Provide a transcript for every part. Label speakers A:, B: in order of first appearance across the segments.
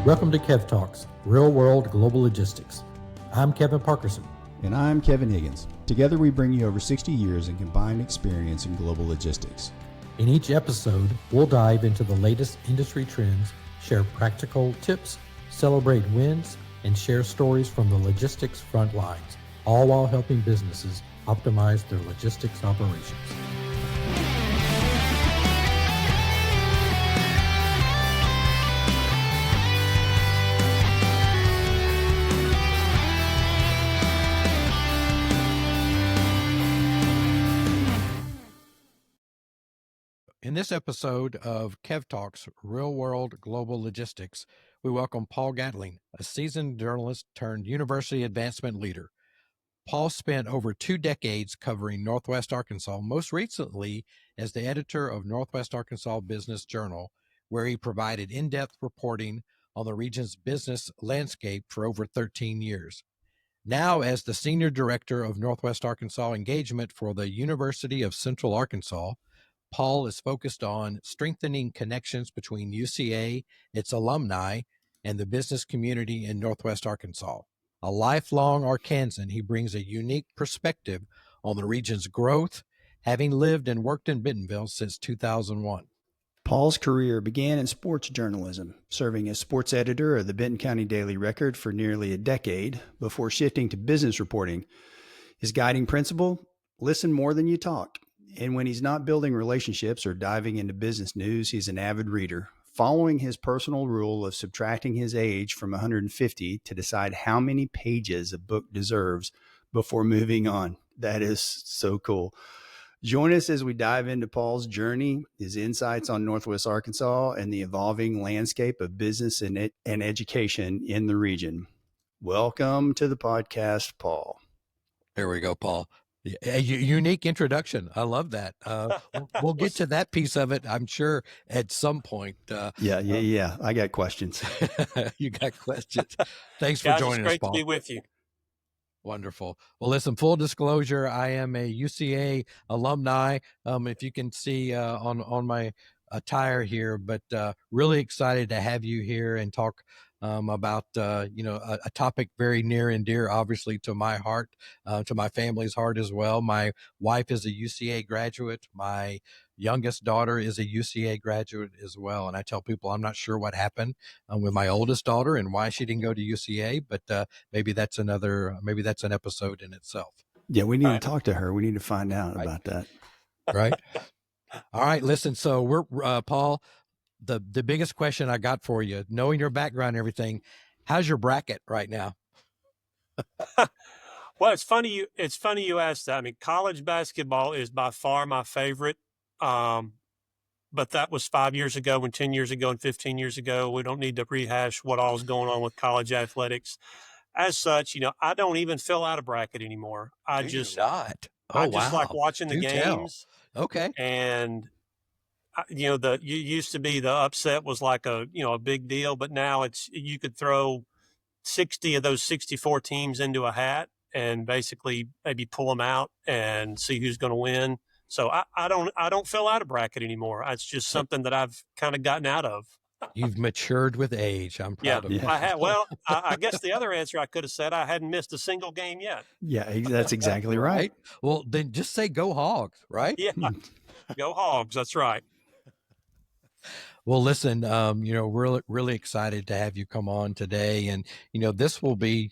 A: Welcome to Kev Talks, Real World Global Logistics. I'm Kevin Parkerson.
B: And I'm Kevin Higgins. Together we bring you over 60 years in combined experience in global logistics.
A: In each episode, we'll dive into the latest industry trends, share practical tips, celebrate wins, and share stories from the logistics front lines, all while helping businesses optimize their logistics operations. In this episode of Kev Talks, Real World Global Logistics, we welcome Paul Gatling, a seasoned journalist turned university advancement leader. Paul spent over 2 decades covering Northwest Arkansas, most recently as the editor of Northwest Arkansas Business Journal, where he provided in-depth reporting on the region's business landscape for over 13 years. Now, as the senior director of Northwest Arkansas engagement for the University of Central Arkansas, Paul is focused on strengthening connections between UCA, its alumni, and the business community in Northwest Arkansas. A lifelong Arkansan, he brings a unique perspective on the region's growth, having lived and worked in Bentonville since 2001.
B: Paul's career began in sports journalism, serving as sports editor of the Benton County Daily Record for nearly a decade before shifting to business reporting. His guiding principle, listen more than you talk. And when he's not building relationships or diving into business news, he's an avid reader, following his personal rule of subtracting his age from 150 to decide how many pages a book deserves before moving on. That is so cool. Join us as we dive into Paul's journey, his insights on Northwest Arkansas, and the evolving landscape of business and education in the region. Welcome to the podcast, Paul.
A: There we go, Paul. A unique introduction. I love that. We'll get to that piece of it, I'm sure, at some point.
B: Yeah. I got questions.
A: You got questions. Thanks for joining us, Paul.
C: It's great to be with you.
A: Wonderful. Well, listen, full disclosure, I am a UCA alumni. If you can see on my attire here, but really excited to have you here and talk about, a topic very near and dear, obviously, to my heart, to my family's heart as well. My wife is a UCA graduate. My youngest daughter is a UCA graduate as well. And I tell people I'm not sure what happened with my oldest daughter and why she didn't go to UCA, but maybe that's an episode in itself.
B: Yeah, we need to talk to her. We need to find out about that.
A: Right. All right. Listen, so we're Paul. The biggest question I got for you, knowing your background and everything, how's your bracket right now?
C: Well, it's funny you asked that. I mean, college basketball is by far my favorite. But that was 5 years ago and 10 years ago and 15 years ago. We don't need to rehash what all is going on with college athletics. As such, I don't even fill out a bracket anymore. I just like watching the games.
A: Okay.
C: And you used to be the upset was like a big deal, but now you could throw 60 of those 64 teams into a hat and basically maybe pull them out and see who's going to win. So I don't fill out a bracket anymore. It's just something that I've kind of gotten out of.
A: You've matured with age. I'm proud of you.
C: I have. Well, I guess the other answer I could have said, I hadn't missed a single game yet.
B: Yeah, that's exactly right.
A: Well, then just say go Hogs, right?
C: Yeah, go Hogs. That's right.
A: Well, listen, really excited to have you come on today. And, this will be,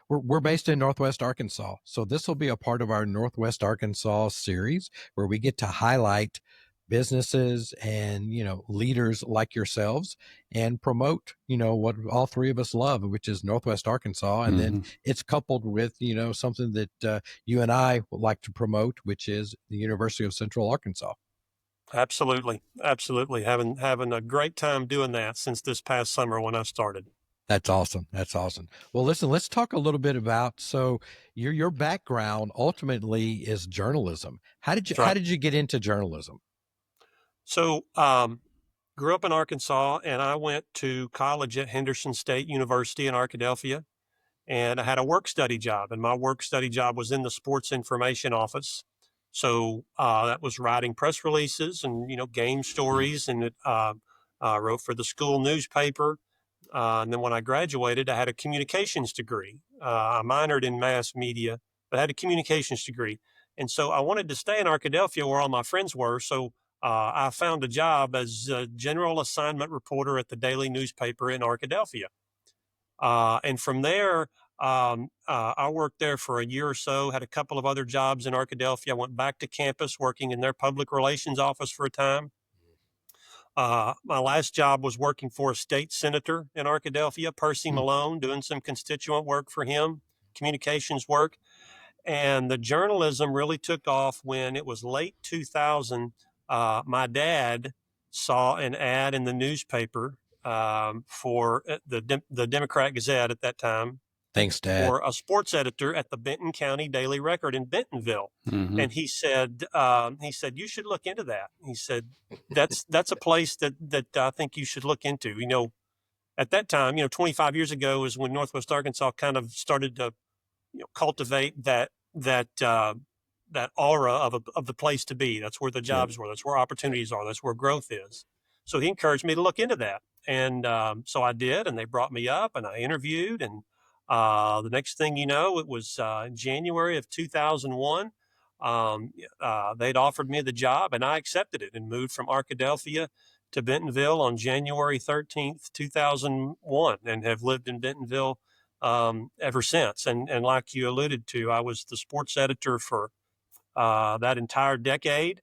A: we're based in Northwest Arkansas. So this will be a part of our Northwest Arkansas series where we get to highlight businesses and, leaders like yourselves and promote, what all three of us love, which is Northwest Arkansas. And then it's coupled with, something that you and I would like to promote, which is the University of Central Arkansas.
C: Absolutely. Having a great time doing that since this past summer when I started.
A: That's awesome. Well, listen, let's talk a little bit about, so your background ultimately is journalism. How did you get into journalism?
C: So, grew up in Arkansas and I went to college at Henderson State University in Arkadelphia, and I had a work study job, and my work study job was in the sports information office. So that was writing press releases and, game stories, and wrote for the school newspaper. And then when I graduated, I had a communications degree. I minored in mass media, but I had a communications degree. And so I wanted to stay in Arkadelphia where all my friends were. So I found a job as a general assignment reporter at the daily newspaper in Arkadelphia. And from there, I worked there for a year or so, had a couple of other jobs in Arkadelphia. I went back to campus working in their public relations office for a time. My last job was working for a state senator in Arkadelphia, Percy Malone, doing some constituent work for him, communications work. And the journalism really took off when it was late 2000. My dad saw an ad in the newspaper for the Democrat Gazette at that time
A: Thanks, Dad.
C: for a sports editor at the Benton County Daily Record in Bentonville. And he said, you should look into that. He said, that's a place that I think you should look into. You know, at that time, 25 years ago is when Northwest Arkansas kind of started to, cultivate that aura of the place to be. That's where the jobs were. That's where opportunities are. That's where growth is. So he encouraged me to look into that. And so I did, and they brought me up and I interviewed. And the next thing you know, it was January of 2001. They'd offered me the job and I accepted it and moved from Arkadelphia to Bentonville on January 13th, 2001, and have lived in Bentonville ever since. And like you alluded to, I was the sports editor for that entire decade.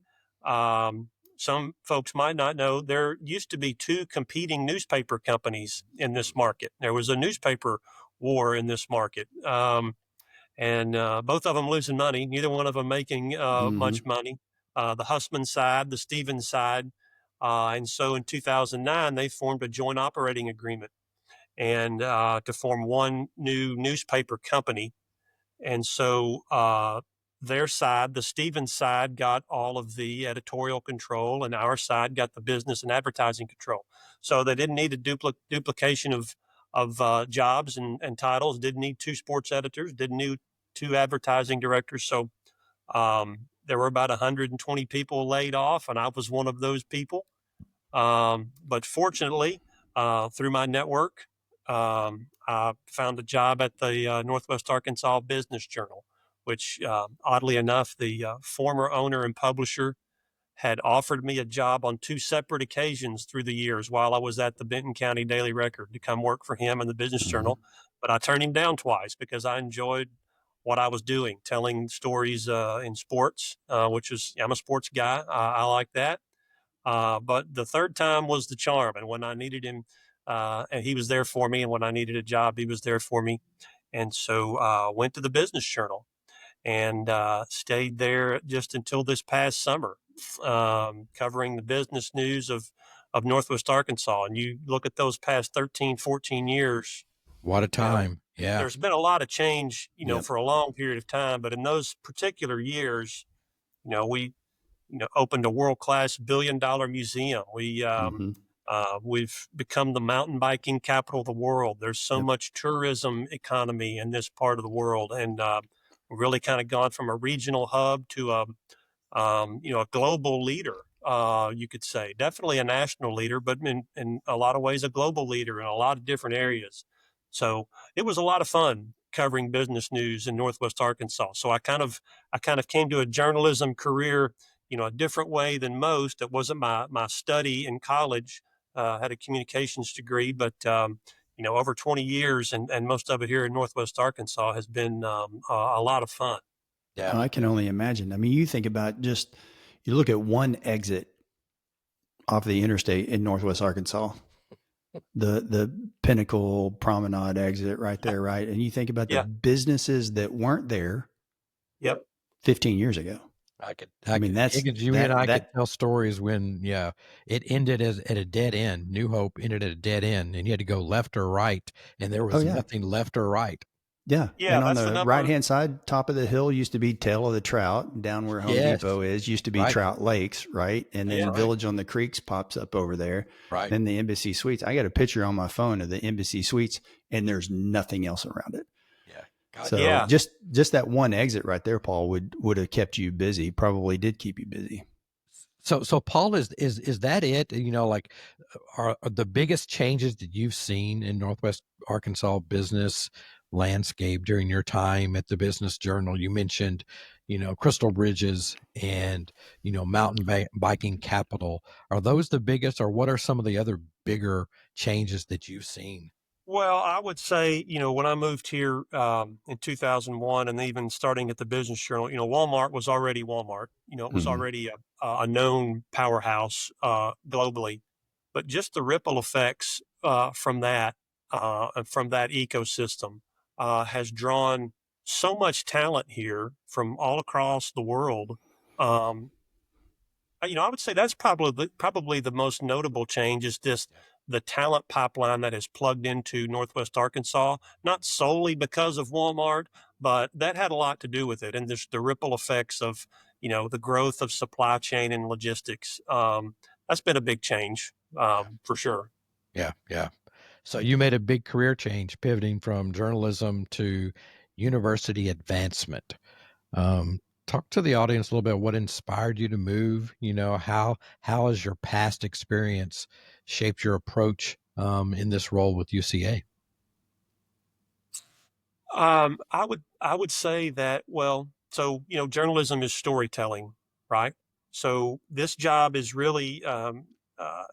C: Some folks might not know there used to be two competing newspaper companies in this market. There was a newspaper war in this market. And both of them losing money, neither one of them making much money. The Hussman side, the Stevens side. And so in 2009, they formed a joint operating agreement and to form one new newspaper company. And so their side, the Stevens side, got all of the editorial control, and our side got the business and advertising control. So they didn't need a duplication of jobs and titles, didn't need two sports editors, didn't need two advertising directors. So there were about 120 people laid off, and I was one of those people. But fortunately, through my network, I found a job at the Northwest Arkansas Business Journal, which oddly enough, the former owner and publisher had offered me a job on two separate occasions through the years while I was at the Benton County Daily Record to come work for him in the Business Journal. But I turned him down twice because I enjoyed what I was doing, telling stories in sports, which is, I'm a sports guy. I like that. But the third time was the charm. And when I needed him, and he was there for me. And when I needed a job, he was there for me. And so went to the Business Journal and stayed there just until this past summer, covering the business news of Northwest Arkansas. And you look at those past 13, 14 years.
A: What a time. Yeah.
C: There's been a lot of change, for a long period of time. But in those particular years, we opened a world-class billion-dollar museum. We've become the mountain biking capital of the world. There's so much tourism economy in this part of the world, and really kind of gone from a regional hub to a global leader. You could say definitely a national leader, but in a lot of ways a global leader in a lot of different areas. So it was a lot of fun covering business news in Northwest Arkansas. So I kind of came to a journalism career, a different way than most. It wasn't my study in college. Had a communications degree, but over 20 years and most of it here in Northwest Arkansas has been a lot of fun.
B: Yeah, I can only imagine. I mean, you think about you look at one exit off the interstate in Northwest Arkansas, the Pinnacle Promenade exit right there, right? And you think about the businesses that weren't there 15 years ago.
A: I mean, that's Higgins, you and I could tell stories when, it ended at a dead end. New Hope ended at a dead end, and you had to go left or right, and there was nothing left or right.
B: Yeah. And on the right-hand side, top of the hill used to be Tail of the Trout. Down where Home Depot is used to be Trout Lakes, right? And then Village on the Creeks pops up over there.
A: Right.
B: Then the Embassy Suites. I got a picture on my phone of the Embassy Suites, and there's nothing else around it. So just that one exit right there, Paul, would have kept you busy. Probably did keep you busy.
A: So Paul, is that it? Like, are the biggest changes that you've seen in Northwest Arkansas business landscape during your time at the Business Journal? You mentioned, Crystal Bridges and mountain biking capital. Are those the biggest, or what are some of the other bigger changes that you've seen?
C: Well, I would say, when I moved here in 2001 and even starting at the Business Journal, Walmart was already Walmart. It was
B: Hmm.
C: already a known powerhouse globally. But just the ripple effects from that ecosystem has drawn so much talent here from all across the world. Um, I would say that's probably the most notable change is this the talent pipeline that has plugged into Northwest Arkansas, not solely because of Walmart, but that had a lot to do with it. And there's the ripple effects of, the growth of supply chain and logistics. That's been a big change for sure.
A: Yeah, yeah. So you made a big career change, pivoting from journalism to university advancement. Talk to the audience a little bit. What inspired you to move? How has your past experience shaped your approach in this role with UCA?
C: I would say that, well, so journalism is storytelling, right? So this job is really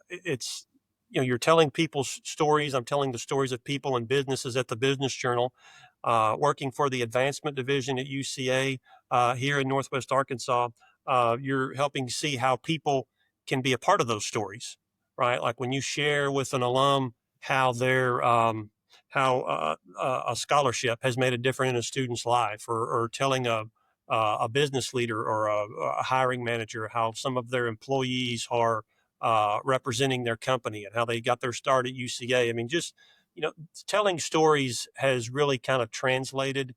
C: it's you're telling people's stories. I'm telling the stories of people and businesses at the Business Journal, working for the advancement division at UCA here in Northwest Arkansas. You're helping see how people can be a part of those stories, right? Like when you share with an alum how their how a scholarship has made a difference in a student's life, or telling a business leader or a hiring manager how some of their employees are representing their company and how they got their start at UCA. I mean, just telling stories has really kind of translated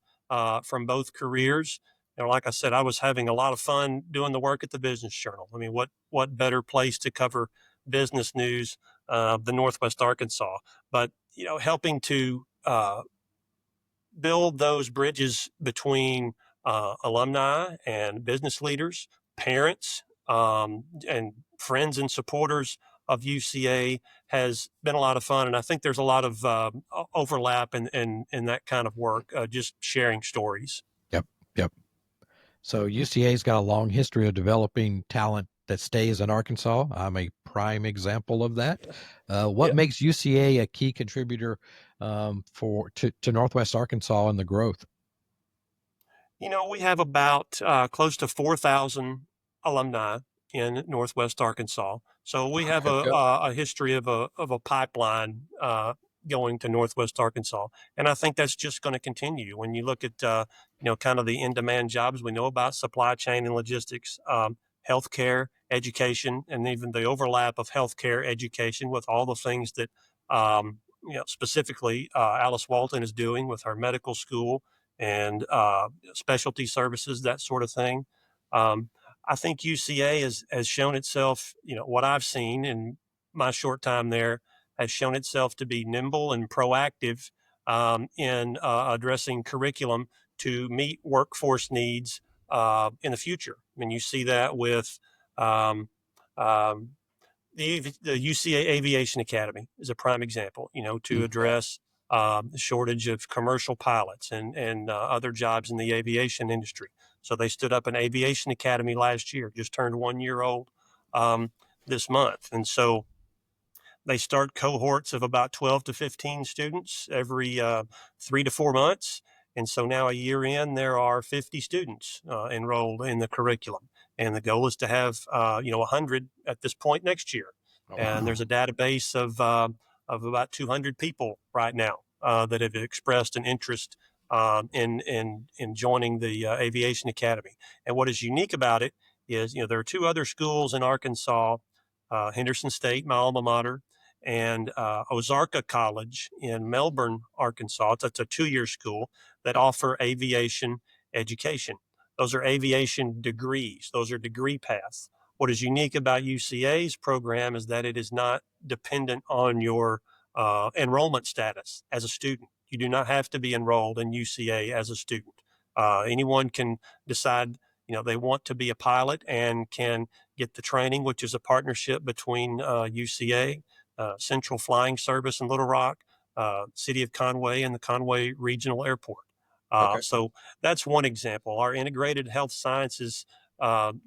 C: from both careers. Like I said, I was having a lot of fun doing the work at the Business Journal. I mean, what better place to cover business news than Northwest Arkansas? But helping to build those bridges between alumni and business leaders, parents, and friends and supporters of UCA has been a lot of fun. And I think there's a lot of overlap in that kind of work, just sharing stories.
A: Yep, yep. So UCA's got a long history of developing talent that stays in Arkansas. I'm a prime example of that. What
C: Yeah.
A: makes UCA a key contributor to Northwest Arkansas and the growth?
C: We have about close to 4,000 alumni in Northwest Arkansas. So we have
A: Yep, yep.
C: a history of a pipeline going to Northwest Arkansas, and I think that's just going to continue. When you look at kind of the in-demand jobs we know about, supply chain and logistics, healthcare, education, and even the overlap of healthcare education with all the things that specifically Alice Walton is doing with her medical school and specialty services, that sort of thing. Um, I think UCA has shown itself, what I've seen in my short time there has shown itself to be nimble and proactive in addressing curriculum to meet workforce needs in the future. I mean, you see that with um, um, the UCA Aviation Academy is a prime example, to
B: Mm.
C: address the shortage of commercial pilots and other jobs in the aviation industry. So they stood up an aviation academy last year, just turned 1 year old um, this month. And so they start cohorts of about 12 to 15 students every 3 to 4 months. And so now, a year in, there are 50 students enrolled in the curriculum. And the goal is to have, 100 at this point next year.
A: Oh,
C: And
A: wow.
C: there's a database of about 200 people right now that have expressed an interest in joining the Aviation Academy. And what is unique about it is, there are two other schools in Arkansas, Henderson State, my alma mater, and Ozarka College in Melbourne, Arkansas. It's a 2 year school that offer aviation education. Those are aviation degrees. Those are degree paths. What is unique about UCA's program is that it is not dependent on your enrollment status as a student. You do not have to be enrolled in UCA as a student. Anyone can decide, they want to be a pilot and can get the training, which is a partnership between UCA, Central Flying Service in Little Rock, City of Conway, and the Conway Regional Airport.
A: Okay.
C: So that's one example. Our integrated health sciences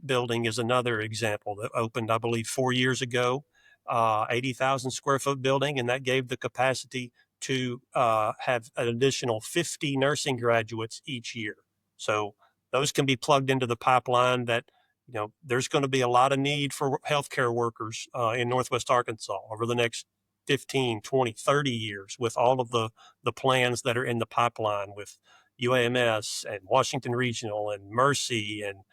C: building is another example that opened, I believe, 4 years ago. 80,000 square foot building, and that gave the capacity to have an additional 50 nursing graduates each year. So those can be plugged into the pipeline that, there's going to be a lot of need for healthcare workers in Northwest Arkansas over the next 15, 20, 30 years with all of the plans that are in the pipeline with UAMS and Washington Regional and Mercy and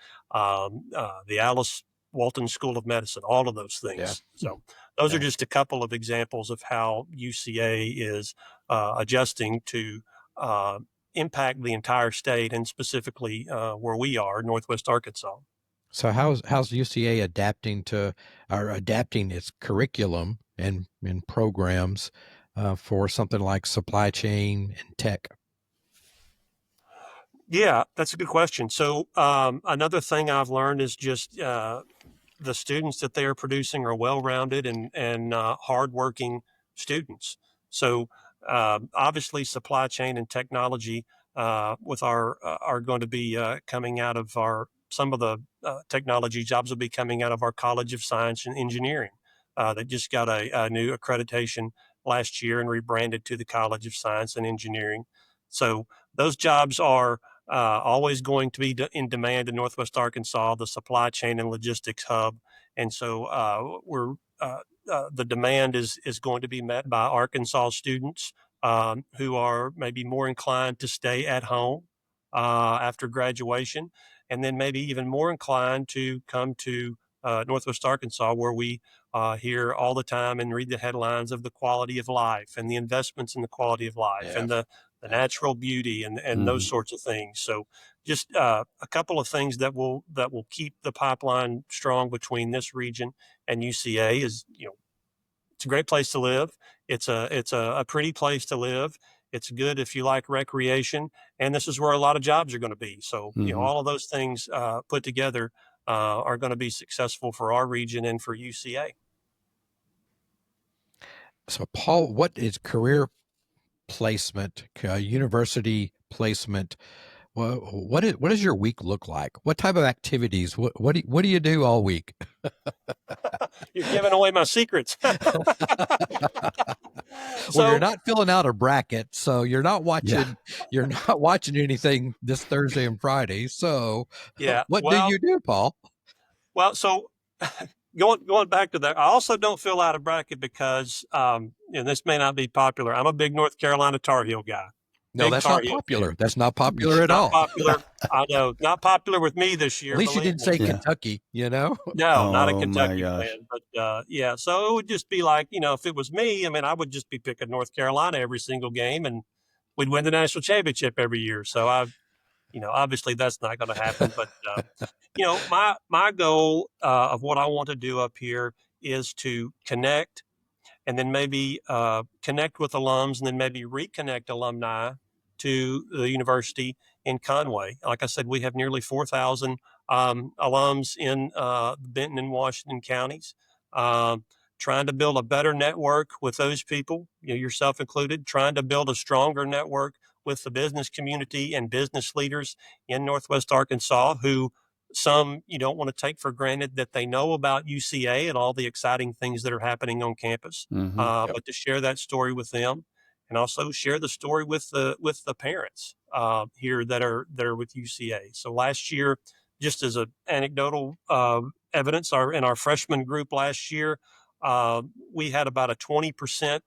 C: the Alice Walton School of Medicine, all of those
A: Yeah.
C: things. So those
A: Yeah.
C: are just a couple of examples of how UCA is adjusting to impact the entire state and specifically where we are, Northwest Arkansas.
A: So how's UCA adapting its curriculum and programs for something like supply chain and tech?
C: Yeah, that's a good question. So another thing I've learned is just the students that they are producing are well-rounded and hardworking students. So obviously, supply chain and technology with are going to be coming out of some of the technology jobs will be coming out of our College of Science and Engineering. They just got a new accreditation last year and rebranded to the College of Science and Engineering. So those jobs are always going to be in demand in Northwest Arkansas, the supply chain and logistics hub. And so the demand is going to be met by Arkansas students who are maybe more inclined to stay at home after graduation, and then maybe even more inclined to come to Northwest Arkansas, where we hear all the time and read the headlines of the quality of life and the investments in the quality of life
A: Yeah.
C: and the natural beauty and those sorts of things. So just a couple of things that will keep the pipeline strong between this region and UCA is, it's a great place to live. It's a pretty place to live. It's good if you like recreation, and this is where a lot of jobs are going to be. So all of those things put together are going to be successful for our region and for UCA.
A: So Paul, what is career placement, university placement? Well, what does your week look like? What type of activities? What do you do all week?
C: You're giving away my secrets.
A: Well, you're not filling out a bracket, so you're not watching.
B: Yeah.
A: You're not watching anything this Thursday and Friday. So,
C: Yeah.
A: what do you do, Paul?
C: Well, so going back to that, I also don't fill out a bracket because, and this may not be popular. I'm a big North Carolina Tar Heel guy.
A: No, that's not popular. That's not popular at all.
C: Not popular. I know, not popular with me this year.
A: At least you didn't say Kentucky,
C: No, not a Kentucky fan. But yeah, so it would just be like, if it was me, I mean, I would just be picking North Carolina every single game and we'd win the national championship every year. So obviously that's not going to happen. But, my goal of what I want to do up here is to connect and then maybe connect with alums and then maybe reconnect alumni to the university in Conway. Like I said, we have nearly 4,000 alums in Benton and Washington counties. Trying to build a better network with those people, yourself included, trying to build a stronger network with the business community and business leaders in Northwest Arkansas who some you don't want to take for granted that they know about UCA and all the exciting things that are happening on campus, but to share that story with them and also share the story with the parents here that are with UCA. So last year, just as an anecdotal evidence, in our freshman group last year, we had about a 20%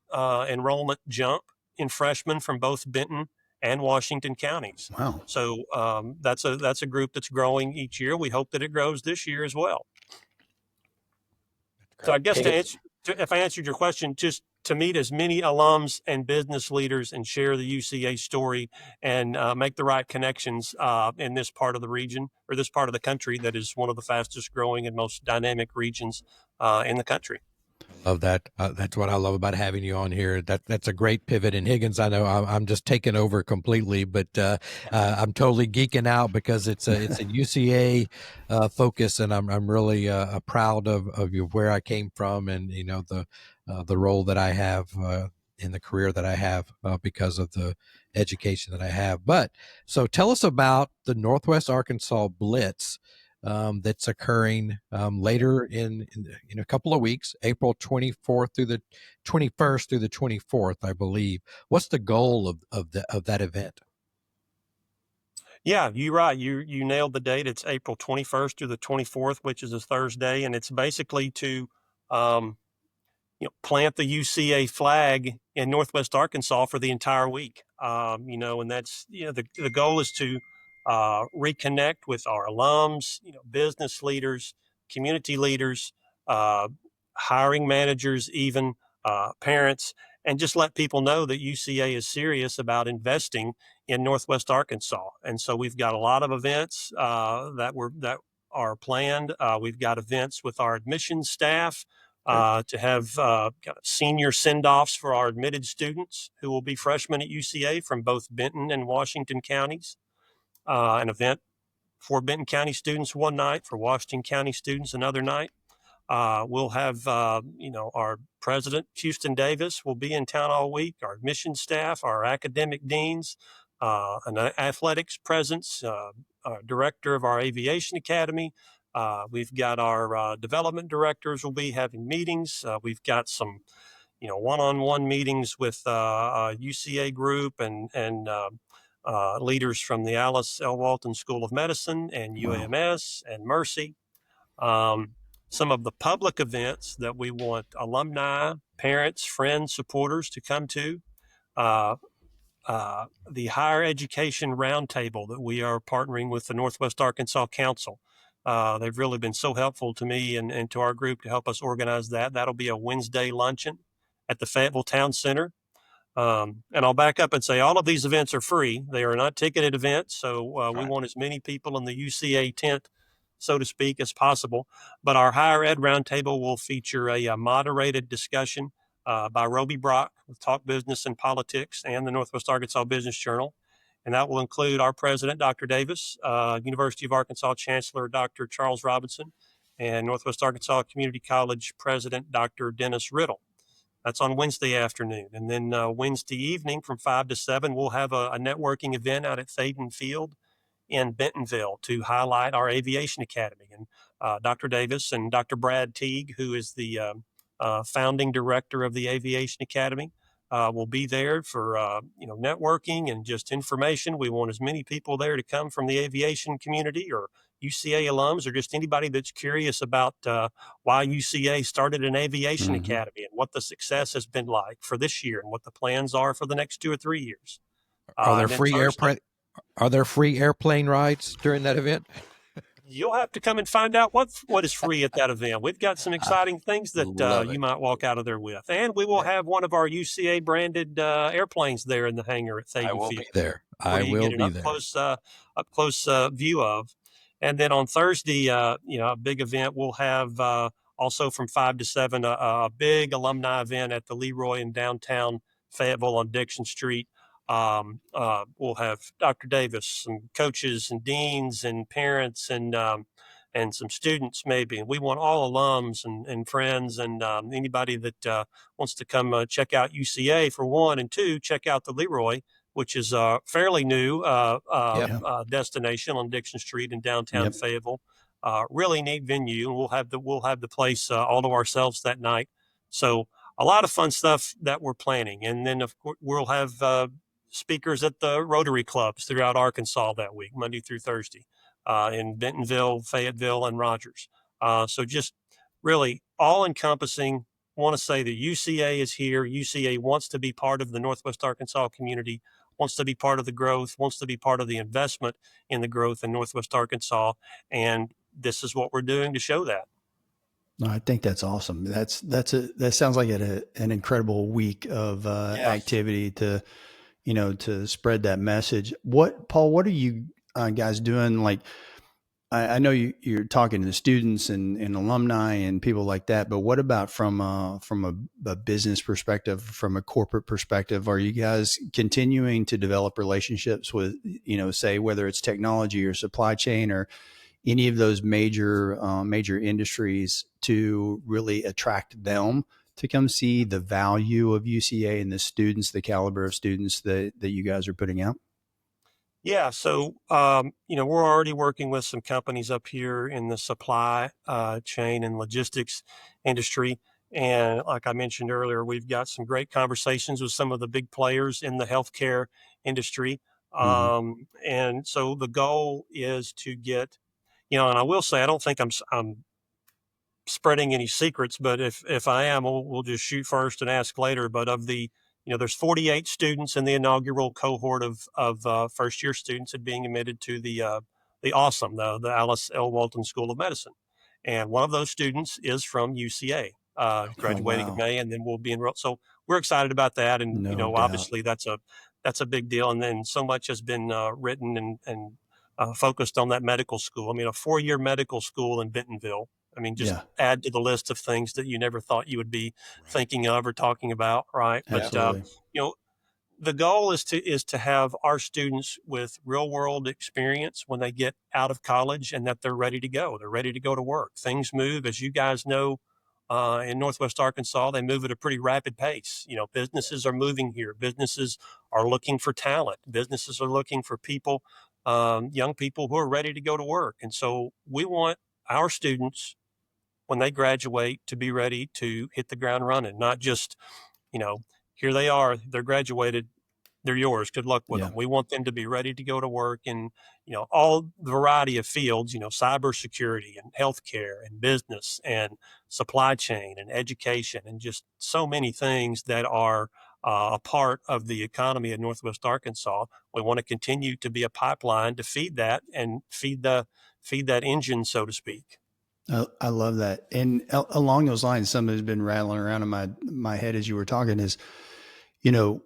C: enrollment jump in freshmen from both Benton and Washington counties.
B: Wow.
C: So that's a group that's growing each year. We hope that it grows this year as well. So I guess if I answered your question, just to meet as many alums and business leaders and share the UCA story and make the right connections in this part of the region or this part of the country that is one of the fastest growing and most dynamic regions in the country.
A: Love that. That's what I love about having you on here. That's a great pivot. And Higgins, I know I'm just taking over completely, but I'm totally geeking out because it's a UCA focus, and I'm really proud of you, where I came from, and the role that I have in the career that I have because of the education that I have. But so tell us about the Northwest Arkansas Blitz that's occurring later in a couple of weeks, April 24th through the 21st through the 24th, I believe. What's the goal of that event?
C: Yeah, you're right. You nailed the date. It's April 21st through the 24th, which is a Thursday, and it's basically to um, plant the UCA flag in Northwest Arkansas for the entire week. And that's, the goal is to reconnect with our alums, business leaders, community leaders, uh, hiring managers, even parents, and just let people know that UCA is serious about investing in Northwest Arkansas. And so we've got a lot of events that are planned. We've got events with our admissions staff to have kind of senior send-offs for our admitted students who will be freshmen at UCA from both Benton and Washington counties. An event for Benton County students one night, for Washington County students another night. We'll have, our president, Houston Davis, will be in town all week, our admissions staff, our academic deans, an athletics presence, our director of our aviation academy. We've got our development directors will be having meetings. We've got some, one-on-one meetings with UCA group and leaders from the Alice L. Walton School of Medicine and UAMS and Mercy. Some of the public events that we want alumni, parents, friends, supporters to come to. Uh, the Higher Education Roundtable that we are partnering with the Northwest Arkansas Council. They've really been so helpful to me and to our group to help us organize that. That'll be a Wednesday luncheon at the Fayetteville Town Center. And I'll back up and say all of these events are free. They are not ticketed events. So we want as many people in the UCA tent, so to speak, as possible. But our higher ed roundtable will feature a moderated discussion by Roby Brock with Talk Business and Politics and the Northwest Arkansas Business Journal. And that will include our president, Dr. Davis, University of Arkansas Chancellor, Dr. Charles Robinson, and Northwest Arkansas Community College President, Dr. Dennis Riddle. That's on Wednesday afternoon. And then Wednesday evening from 5 to 7, we'll have a networking event out at Thaden Field in Bentonville to highlight our Aviation Academy. And Dr. Davis and Dr. Brad Teague, who is the founding director of the Aviation Academy, will be there for networking and just information. We want as many people there to come from the aviation community or UCA alums or just anybody that's curious about why UCA started an aviation academy and what the success has been like for this year and what the plans are for the next 2 or 3 years.
A: Are there free airplane rides during that event?
C: You'll have to come and find out what is free at that event. We've got some exciting things that you might walk out of there with. And we will have one of our UCA branded airplanes there in the hangar at Thaden Field.
A: I will be there. I will be there.
C: Up close view of. And then on Thursday, a big event, we'll have also from 5 to 7, a big alumni event at the Leroy in downtown Fayetteville on Dixon Street. We'll have Dr. Davis, some coaches and deans and parents and some students maybe. And we want all alums and friends and anybody that wants to come check out UCA for one, and two, check out the Leroy, which is a fairly new destination on Dixon Street in downtown Fayetteville. Really neat venue, and we'll have the place all to ourselves that night. So a lot of fun stuff that we're planning, and then of course we'll have speakers at the Rotary clubs throughout Arkansas that week, Monday through Thursday, in Bentonville, Fayetteville, and Rogers. So just really all encompassing. Want to say that UCA is here. UCA wants to be part of the Northwest Arkansas community, wants to be part of the growth, wants to be part of the investment in the growth in Northwest Arkansas. And this is what we're doing to show that.
B: No, I think that's awesome. That sounds like an incredible week of activity to spread that message. Paul, what are you guys doing? Like, I know you're talking to the students and alumni and people like that, but what about from a business perspective, from a corporate perspective? Are you guys continuing to develop relationships with, say whether it's technology or supply chain or any of those major industries to really attract them to come see the value of UCA and the students, the caliber of students that you guys are putting out?
C: Yeah, so we're already working with some companies up here in the supply chain and logistics industry, and like I mentioned earlier, we've got some great conversations with some of the big players in the healthcare industry.
B: Mm-hmm.
C: And so the goal is to get, and I will say I don't think I'm spreading any secrets, but if I am, we'll just shoot first and ask later. But of the, there's 48 students in the inaugural cohort of first year students that being admitted to the awesome the Alice L. Walton School of Medicine, and one of those students is from UCA,
B: Oh,
C: graduating in
B: wow.
C: May, and then we'll be enrolled. So we're excited about that, and
B: No doubt.
C: obviously that's a big deal. And then so much has been written and focused on that medical school. I mean, a 4-year medical school in Bentonville. I mean, just
B: Yeah,
C: add to the list of things that you never thought you would be thinking of or talking about, right? But
B: absolutely.
C: you know, the goal is to have our students with real world experience when they get out of college, and that they're ready to go. They're ready to go to work. Things move, as you guys know, in Northwest Arkansas. They move at a pretty rapid pace. Businesses are moving here. Businesses are looking for talent. Businesses are looking for people, young people who are ready to go to work. And so we want our students, when they graduate, to be ready to hit the ground running, not just, you know, here they are, they're graduated, they're yours. Good luck with
B: Yeah.
C: them. We want them to be ready to go to work in, all variety of fields, cybersecurity and healthcare and business and supply chain and education and just so many things that are a part of the economy of Northwest Arkansas. We want to continue to be a pipeline to feed that and feed that engine, so to speak.
B: I love that. And along those lines, something that's been rattling around in my head as you were talking is, you know,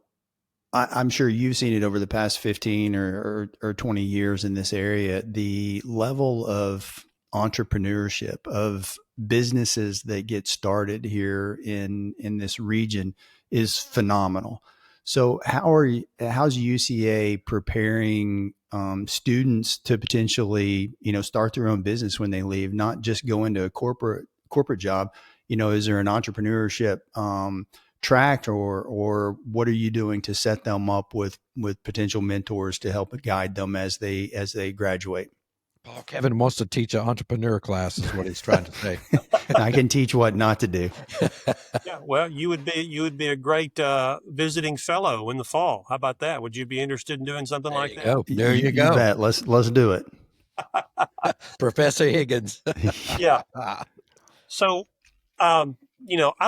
B: I'm sure you've seen it over the past 15 or 20 years in this area, the level of entrepreneurship of businesses that get started here in this region is phenomenal. So how's UCA preparing students to potentially, start their own business when they leave, not just go into a corporate job? Is there an entrepreneurship track, or what are you doing to set them up with potential mentors to help guide them as they graduate?
A: Paul Kevin wants to teach an entrepreneur class, is what he's trying to say.
B: I can teach what not to do.
C: Yeah, well, you would be a great visiting fellow in the fall. How about that? Would you be interested in doing something
A: There
C: like
A: you
C: that?
A: go. There you
B: You
A: go.
B: bet. Let's do it.
A: Professor Higgins.
C: Yeah. So, I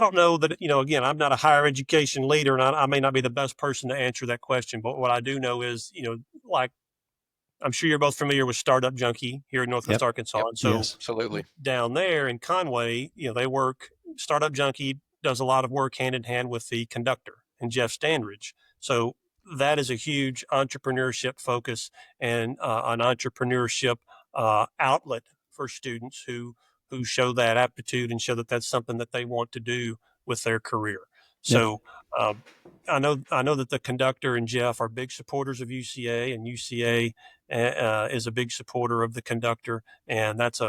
C: don't know that, again, I'm not a higher education leader, and I may not be the best person to answer that question. But what I do know is, like, I'm sure you're both familiar with Startup Junkie here in Northwest
B: Yep.
C: Arkansas.
A: Yep.
C: And so
B: Yes.
A: Absolutely.
C: down there in Conway, they work, Startup Junkie does a lot of work hand in hand with the conductor and Jeff Standridge. So that is a huge entrepreneurship focus and an entrepreneurship outlet for students who show that aptitude and show that that's something that they want to do with their career.
B: Yep.
C: So um, I know that the conductor and Jeff are big supporters of UCA, and UCA is a big supporter of the conductor, and that's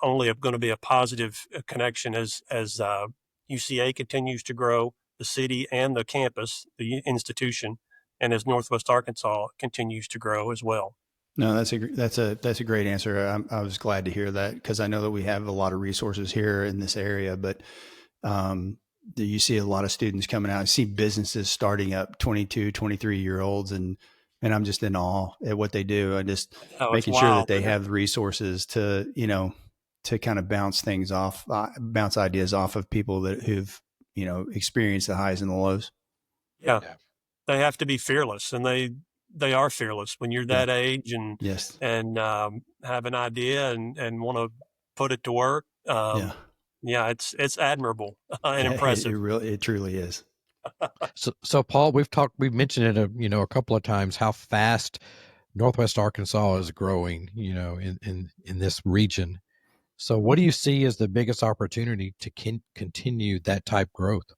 C: only going to be a positive connection as UCA continues to grow, the city and the campus, the institution, and as Northwest Arkansas continues to grow as well.
B: No, that's a great answer. I was glad to hear that because I know that we have a lot of resources here in this area, but you see a lot of students coming out. I see businesses starting up 22, 23-year olds, and I'm just in awe at what they do. I just
C: Oh, it's
B: making sure that
C: wild,
B: they
C: isn't it?
B: have the resources to kind of bounce things off, bounce ideas off of people who've, experienced the highs and the lows.
C: Yeah,
A: Yeah.
C: they have to be fearless, and they are fearless when you're
B: Yeah.
C: that age and
B: Yes.
C: have an idea and want to put it to work.
B: Yeah.
C: Yeah, it's admirable and impressive.
B: It truly is.
A: So Paul, we've mentioned it, a couple of times how fast Northwest Arkansas is growing, in this region. So what do you see as the biggest opportunity to continue that type growth?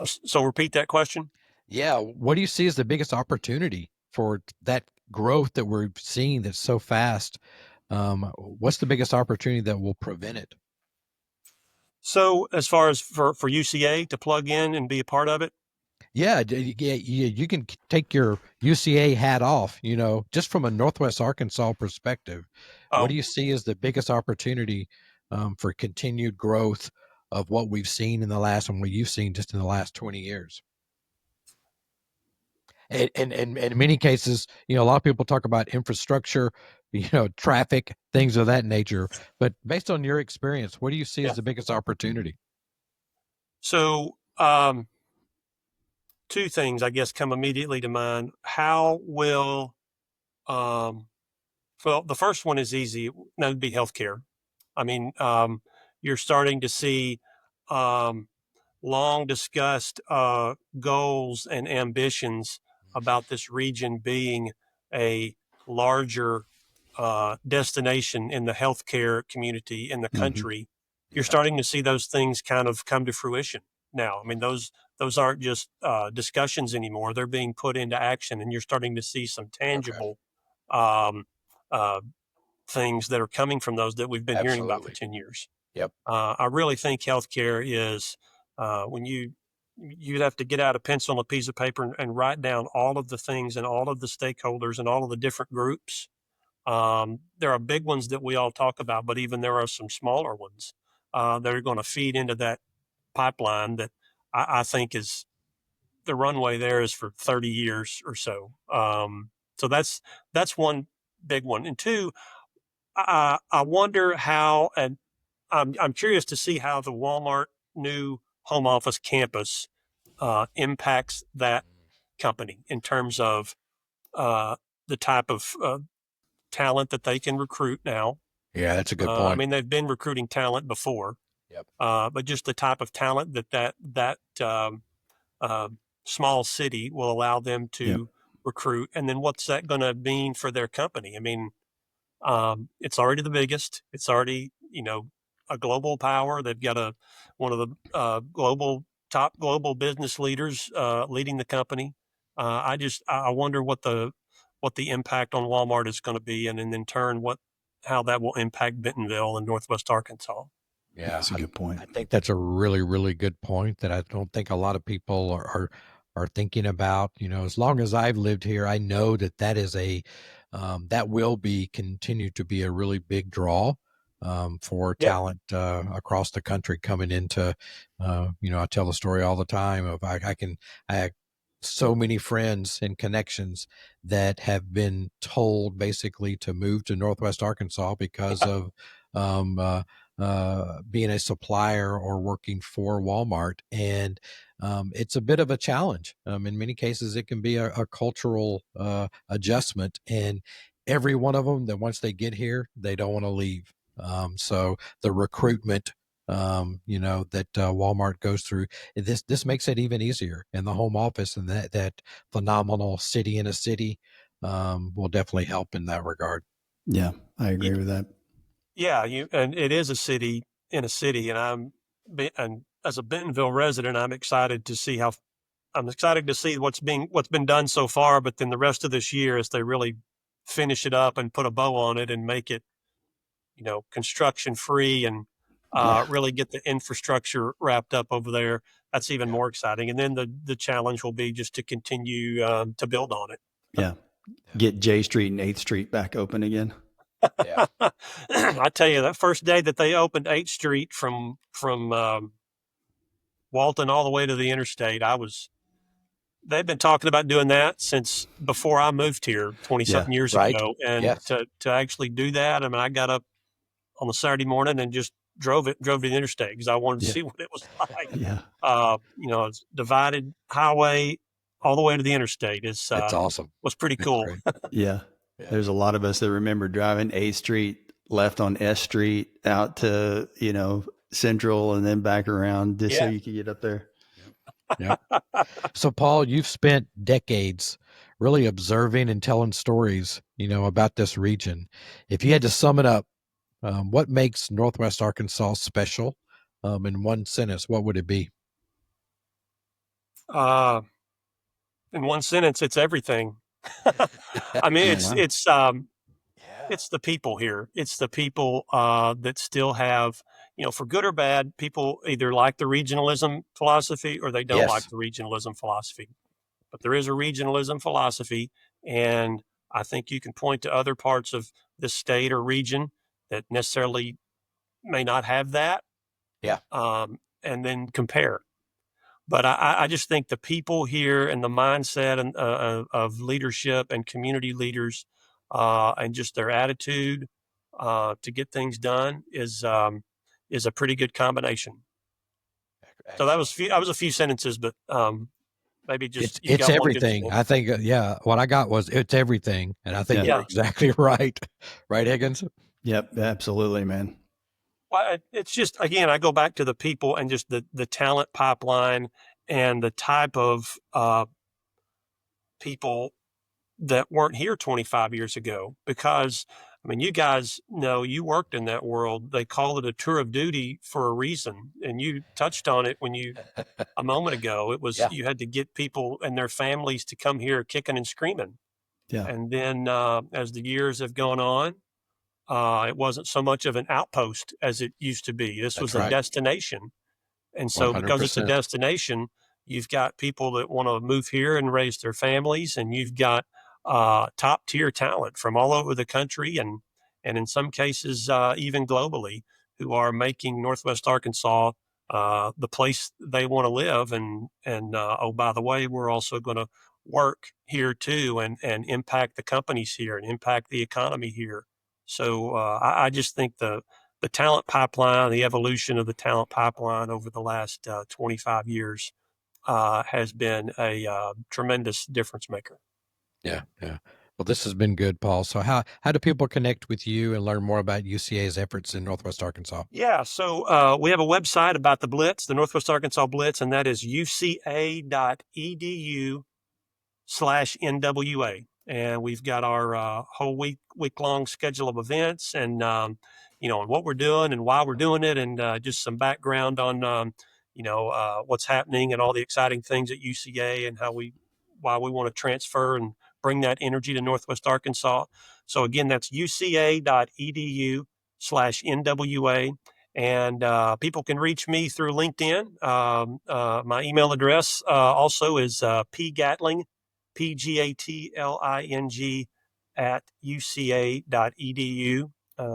C: So repeat that question.
A: Yeah. What do you see as the biggest opportunity for that growth that we're seeing that's so fast? What's the biggest opportunity that will prevent it?
C: So as far as for UCA to plug in and be a part of it,
A: Yeah, you can take your UCA hat off, just from a Northwest Arkansas perspective. What do
C: oh,
A: you see as the biggest opportunity for continued growth of what we've seen in the last and what you've seen just in the last 20 years? And in many cases, a lot of people talk about infrastructure, traffic, things of that nature. But based on your experience, what do you see as
C: yeah.
A: the biggest opportunity?
C: So two things I guess come immediately to mind. How will well, the first one is easy. That would be healthcare. I mean, you're starting to see um, long discussed goals and ambitions about this region being a larger destination in the healthcare community in the
B: Mm-hmm.
C: country. You're
A: Yeah.
C: starting to see those things kind of come to fruition now. I mean, those aren't just discussions anymore; they're being put into action, and you're starting to see some
A: Okay.
C: tangible um, uh, things that are coming from those that we've been hearing about for
A: Absolutely.
C: 10 years.
A: Yep.
C: I really think healthcare is when you'd have to get out a pencil and a piece of paper and write down all of the things and all of the stakeholders and all of the different groups. There are big ones that we all talk about, but even there are some smaller ones that are going to feed into that pipeline that I think is the runway there is for 30 years or so. So that's one big one. And two, I wonder how, and I'm curious to see how the Walmart new home office campus impacts that company in terms of uh, the type of talent that they can recruit now.
A: Yeah, that's a good
C: I
A: point.
C: mean, they've been recruiting talent before,
A: Yep.
C: but just the type of talent that uh, small city will allow them
B: Yep.
C: to recruit, and then what's that going to mean for their company? I mean, it's already the biggest. It's already, a global power. They've got one of the top global business leaders leading the company. I wonder what the impact on Walmart is going to be, and in turn how that will impact Bentonville and Northwest Arkansas.
B: Yeah,
A: Yeah,
B: that's a good point.
A: I think that's a really, really good point that I don't think a lot of people are thinking about. As long as I've lived here, I know that is that will be continue to be a really big draw for
C: Yep.
A: talent across the country coming into. I tell the story all the time of I have so many friends and connections that have been told basically to move to Northwest Arkansas because of um, uh, being a supplier or working for Walmart. And it's a bit of a challenge. In many cases, it can be a cultural adjustment. And every one of them that once they get here, they don't want to leave. So the recruitment, that Walmart goes through, this makes it even easier. And the home office and that phenomenal city in a city will definitely help in that regard.
B: Yeah, I agree with that.
C: Yeah, and it is a city in a city, and and as a Bentonville resident, I'm excited to see what's been done so far, but then the rest of this year as they really finish it up and put a bow on it and make it, construction free and
B: Yeah.
C: really get the infrastructure wrapped up over there. That's even
A: Yeah.
C: more exciting. And then the challenge will be just to continue to build on it.
B: Yeah.
A: Yeah.
B: Get J Street and 8th Street back open again.
A: Yeah.
C: I tell you, that first day that they opened 8th Street from Walton all the way to the interstate, they've been talking about doing that since before I moved here 20
B: Yeah.
C: something years
A: Right.
C: ago. And
A: Yes.
C: to actually do that, I mean, I got up on a Saturday morning and just drove to the interstate because I wanted to
B: Yeah.
C: see what it was like.
B: Yeah.
C: It's divided highway all the way to the interstate.
A: It's awesome.
C: Was pretty
A: It's
C: cool.
A: great.
B: Yeah.
A: Yeah.
B: There's a lot of us that remember driving 8th Street left on S Street out to, Central and then back around just so
C: Yeah.
B: you could get up there.
A: Yeah. So, Paul, you've spent decades really observing and telling stories, about this region. If you had to sum it up, what makes Northwest Arkansas special? In one sentence, what would it be?
C: In one sentence, it's everything. I mean, it's the people here. It's the people that still have, for good or bad, people either like the regionalism philosophy or they don't like
A: Yes.
C: the regionalism philosophy. But there is a regionalism philosophy, and I think you can point to other parts of the state or region that necessarily may not have that,
A: Yeah.
C: and then compare. But I just think the people here and the mindset of leadership and community leaders and just their attitude to get things done is a pretty good combination.
A: Excellent.
C: So that was a few sentences, but maybe just you
A: It's
C: got one good
A: everything.
C: sentence.
A: I think, what I got was it's everything. And I think
C: Yeah.
A: you're exactly right. Right, Higgins?
B: Yep, absolutely, man.
C: Well, it's just, again, I go back to the people and just the talent pipeline and the type of people that weren't here 25 years ago. Because, I mean, you guys know, you worked in that world. They call it a tour of duty for a reason. And you touched on it a moment ago. It was,
A: Yeah.
C: you had to get people and their families to come here kicking and screaming.
B: Yeah.
C: And then as the years have gone on, it wasn't so much of an outpost as it used to be. This was
A: That's
C: a
A: right.
C: destination. And so because it's a
A: 100%.
C: destination, you've got people that want to move here and raise their families, and you've got top tier talent from all over the country and in some cases even globally who are making Northwest Arkansas the place they want to live. And oh, by the way, we're also going to work here too and impact the companies here and impact the economy here. So I just think the talent pipeline, the evolution of the talent pipeline over the last 25 years has been a tremendous difference maker.
A: Yeah. Yeah. Well, this has been good, Paul. So how do people connect with you and learn more about UCA's efforts in Northwest Arkansas?
C: Yeah, so we have a website about the Blitz, the Northwest Arkansas Blitz, and that is uca.edu/NWA. And we've got our whole week-long schedule of events and, and what we're doing and why we're doing it and just some background on, what's happening and all the exciting things at UCA and why we want to transfer and bring that energy to Northwest Arkansas. So again, that's uca.edu/NWA. And people can reach me through LinkedIn. My email address also is pgatling, PGATLING @uca.edu.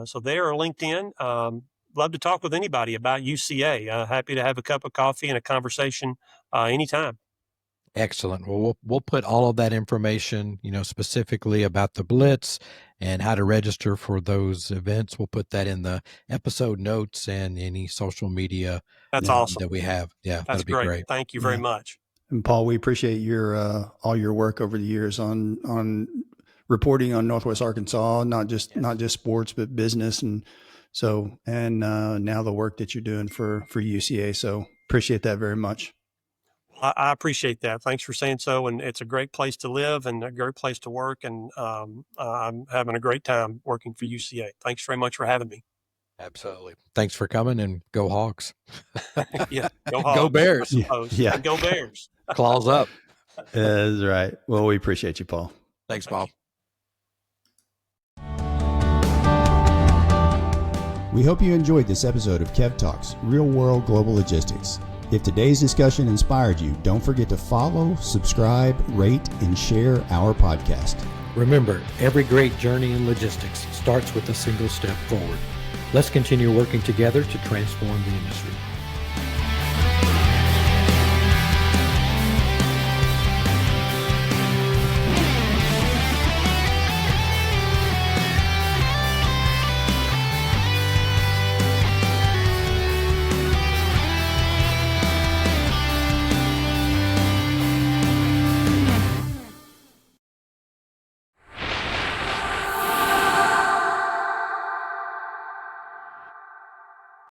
C: So there or LinkedIn. Love to talk with anybody about UCA. Happy to have a cup of coffee and a conversation anytime.
A: Excellent. Well, we'll put all of that information, specifically about the Blitz and how to register for those events. We'll put that in the episode notes and any social media
C: That's awesome.
A: that we have. Yeah,
C: That's
A: that'd be great.
C: Thank you very
B: Yeah.
C: much.
B: And Paul, we appreciate your all your work over the years on reporting on Northwest Arkansas, not just sports, but business, and now the work that you're doing for UCA. So appreciate that very much.
C: I appreciate that. Thanks for saying so. And it's a great place to live and a great place to work. And I'm having a great time working for UCA. Thanks very much for having me.
A: Absolutely. Thanks for coming, and go Hogs.
C: Yeah, go Hogs.
A: Go Bears.
C: I suppose.
B: Yeah.
C: Go Bears.
A: Claws up.
B: That's right. Well, we appreciate you, Paul.
A: Thanks, Paul.
B: We hope you enjoyed this episode of Kev Talks, Real World Global Logistics. If today's discussion inspired you, don't forget to follow, subscribe, rate, and share our podcast.
A: Remember, every great journey in logistics starts with a single step forward. Let's continue working together to transform the industry.